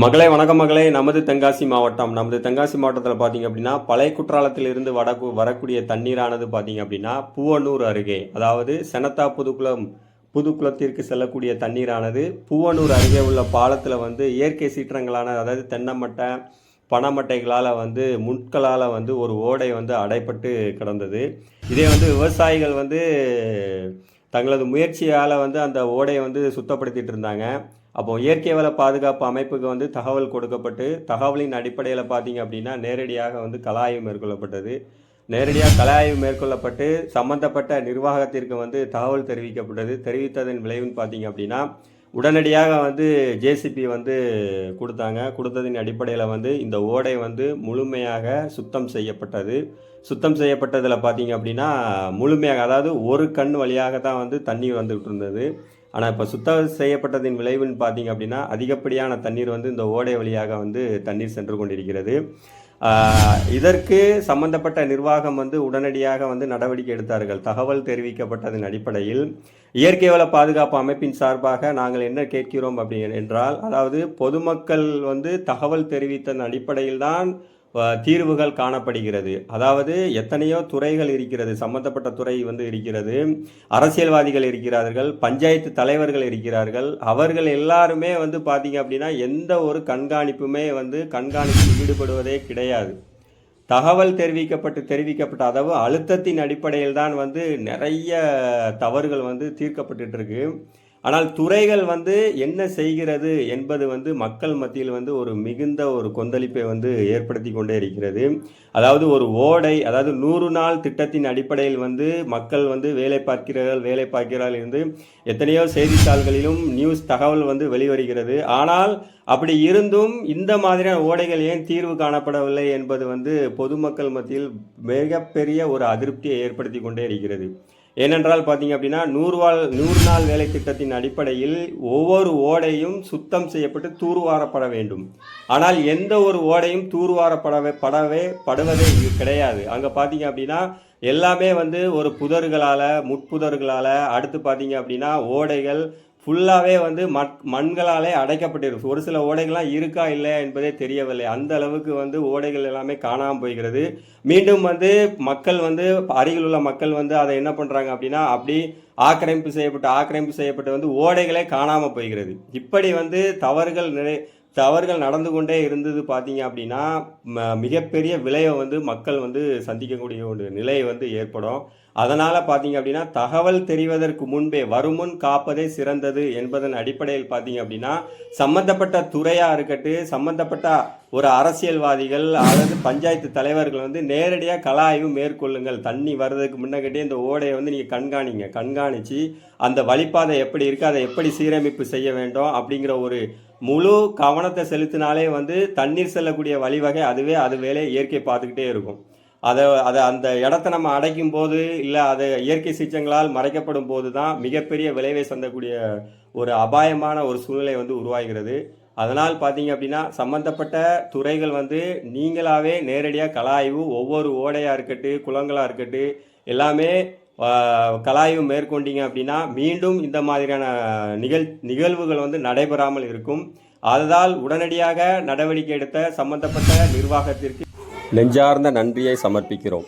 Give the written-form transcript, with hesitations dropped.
மகளே வணக்கம் மகளே. நமது தென்காசி மாவட்டத்தில் பார்த்தீங்க அப்படின்னா பழைய குற்றாலத்திலிருந்து வரக்கூடிய தண்ணீரானது பார்த்தீங்க அப்படின்னா பூவனூர் அருகே, அதாவது செனத்தா புதுக்குளத்திற்கு செல்லக்கூடிய தண்ணீரானது பூவனூர் அருகே உள்ள பாலத்தில் இயற்கை சீற்றங்களான, அதாவது தென்னமட்டை பனைமட்டைகளால் முட்களால் ஒரு ஓடை அடைப்பட்டு கிடந்தது. இதே விவசாயிகள் தங்களது முயற்சியால் அந்த ஓடையை சுத்தப்படுத்திட்டு இருந்தாங்க. அப்போ இயற்கை வள பாதுகாப்பு அமைப்புக்கு தகவல் கொடுக்கப்பட்டு, தகவலின் அடிப்படையில் பார்த்தீங்க அப்படின்னா நேரடியாக கலாய்வு மேற்கொள்ளப்பட்டது. நேரடியாக கலாய்வு மேற்கொள்ளப்பட்டு சம்பந்தப்பட்ட நிர்வாகத்திற்கு தகவல் தெரிவிக்கப்பட்டது. தெரிவித்ததன் விளைவுன்னு பார்த்தீங்க அப்படின்னா உடனடியாக ஜேசிபி கொடுத்தாங்க. கொடுத்ததின் அடிப்படையில் இந்த ஓடை முழுமையாக சுத்தம் செய்யப்பட்டது. சுத்தம் செய்யப்பட்டதில் பார்த்தீங்க அப்படின்னா முழுமையாக, அதாவது ஒரு கண் வழியாக தான் தண்ணீர் வந்துகிட்டு இருந்தது. ஆனால் இப்போ சுத்தம் செய்யப்பட்டதின் விளைவுன்னு பார்த்தீங்க அப்படின்னா அதிகப்படியான தண்ணீர் இந்த ஓடை வழியாக தண்ணீர் சென்று கொண்டிருக்கிறது. இதற்கு சம்பந்தப்பட்ட நிர்வாகம் உடனடியாக நடவடிக்கை எடுத்தார்கள். தகவல் தெரிவிக்கப்பட்டதன் அடிப்படையில் இயற்கை வள பாதுகாப்பு அமைப்பின் சார்பாக நாங்கள் என்ன கேட்கிறோம் அப்படி என்றால், அதாவது பொதுமக்கள் தகவல் தெரிவித்ததன் அடிப்படையில் தான் தீர்வுகள் காணப்படுகிறது. அதாவது எத்தனையோ துறைகள் இருக்கிறது, சம்பந்தப்பட்ட துறை இருக்கிறது, அரசியல்வாதிகள் இருக்கிறார்கள், பஞ்சாயத்து தலைவர்கள் இருக்கிறார்கள். அவர்கள் எல்லாருமே பார்த்தீங்க அப்படின்னா எந்த ஒரு கண்காணிப்புமே கண்காணிப்பில் ஈடுபடுவதே கிடையாது. தகவல் தெரிவிக்கப்பட்ட அதாவது அழுத்தத்தின் அடிப்படையில் தான் நிறைய தவறுகள் தீர்க்கப்பட்டு இருக்கு. ஆனால் துறைகள் என்ன செய்கிறது என்பது மக்கள் மத்தியில் ஒரு மிகுந்த ஒரு கொந்தளிப்பை ஏற்படுத்தி கொண்டே இருக்கிறது. அதாவது ஒரு ஓடை, அதாவது 100 நாள் திட்டத்தின் அடிப்படையில் மக்கள் வேலை பார்க்கிறார்கள் என்று எத்தனையோ செய்தித்தாள்களிலும் நியூஸ் தகவல் வெளிவருகிறது. ஆனால் அப்படி இருந்தும் இந்த மாதிரியான ஓடைகள் ஏன் தீர்வு காணப்படவில்லை என்பது பொதுமக்கள் மத்தியில் மிகப்பெரிய ஒரு அதிருப்தியை ஏற்படுத்தி கொண்டே இருக்கிறது. ஏனென்றால் பார்த்தீங்க அப்படின்னா 100 நாள் வேலை திட்டத்தின் அடிப்படையில் ஒவ்வொரு ஓடையும் சுத்தம் செய்யப்பட்டு தூர்வாரப்பட வேண்டும். ஆனால் எந்த ஒரு ஓடையும் படுவதே கிடையாது. அங்கே பார்த்தீங்க அப்படின்னா எல்லாமே ஒரு புதர்களால், முட்புதர்களால், அடுத்து பார்த்தீங்க அப்படின்னா ஓடைகள் ஃபுல்லாகவே மண்களாலே அடைக்கப்பட்டிருக்கு. ஒரு சில ஓடைகள்லாம் இருக்கா இல்லை என்பதே தெரியவில்லை. அந்த அளவுக்கு ஓடைகள் எல்லாமே காணாமல் போய்கிறது. மீண்டும் மக்கள் அருகில் உள்ள மக்கள் அதை என்ன பண்ணுறாங்க அப்படின்னா அப்படி ஆக்கிரமிப்பு செய்யப்பட்டு ஓடைகளே காணாமல் போய்கிறது. இப்படி தவறுகள் நடந்து கொண்டே இருந்தது. பார்த்தீங்க அப்படின்னா மிகப்பெரிய விளைவை மக்கள் சந்திக்கக்கூடிய ஒரு நிலை ஏற்படும். அதனால் பார்த்தீங்க அப்படின்னா தகவல் தெரிவதற்கு முன்பே வருமுன் காப்பதே சிறந்தது என்பதன் அடிப்படையில் பார்த்தீங்க அப்படின்னா சம்பந்தப்பட்ட துறையாக இருக்கட்டும், சம்பந்தப்பட்ட ஒரு அரசியல்வாதிகள் அல்லது பஞ்சாயத்து தலைவர்கள் நேரடியாக கலாய்வு மேற்கொள்ளுங்கள். தண்ணி வர்றதுக்கு முன்னகிட்டே இந்த ஓடையை நீங்கள் கண்காணித்து அந்த வழிப்பாதை எப்படி இருக்குது, அதை எப்படி சீரமைப்பு செய்ய வேண்டும் அப்படிங்கிற ஒரு முழு கவனத்தை செலுத்தினாலே தண்ணீர் செல்லக்கூடிய வழிவகை அது வேலையை இயற்கை பார்த்துக்கிட்டே இருக்கும். அதை அந்த இடத்த நம்ம அடைக்கும் போது, இல்லை அதை இயற்கை சீற்றங்களால் மறைக்கப்படும் போது தான் மிகப்பெரிய விளைவை சந்தக்கூடிய ஒரு அபாயமான ஒரு சூழ்நிலை உருவாகிறது. அதனால் பார்த்தீங்க அப்படின்னா சம்பந்தப்பட்ட துறைகள் நீங்களாகவே நேரடியாக கலாய்வு, ஒவ்வொரு ஓடையாக இருக்கட்டும், குளங்களாக இருக்கட்டும், எல்லாமே கலாய்வு மேற்கொண்டீங்க அப்படின்னா மீண்டும் இந்த மாதிரியான நிகழ்வுகள் நடைபெறாமல் இருக்கும். அதனால் உடனடியாக நடவடிக்கை எடுத்த சம்பந்தப்பட்ட நிர்வாகத்திற்கு நெஞ்சார்ந்த நன்றியை சமர்ப்பிக்கிறோம்.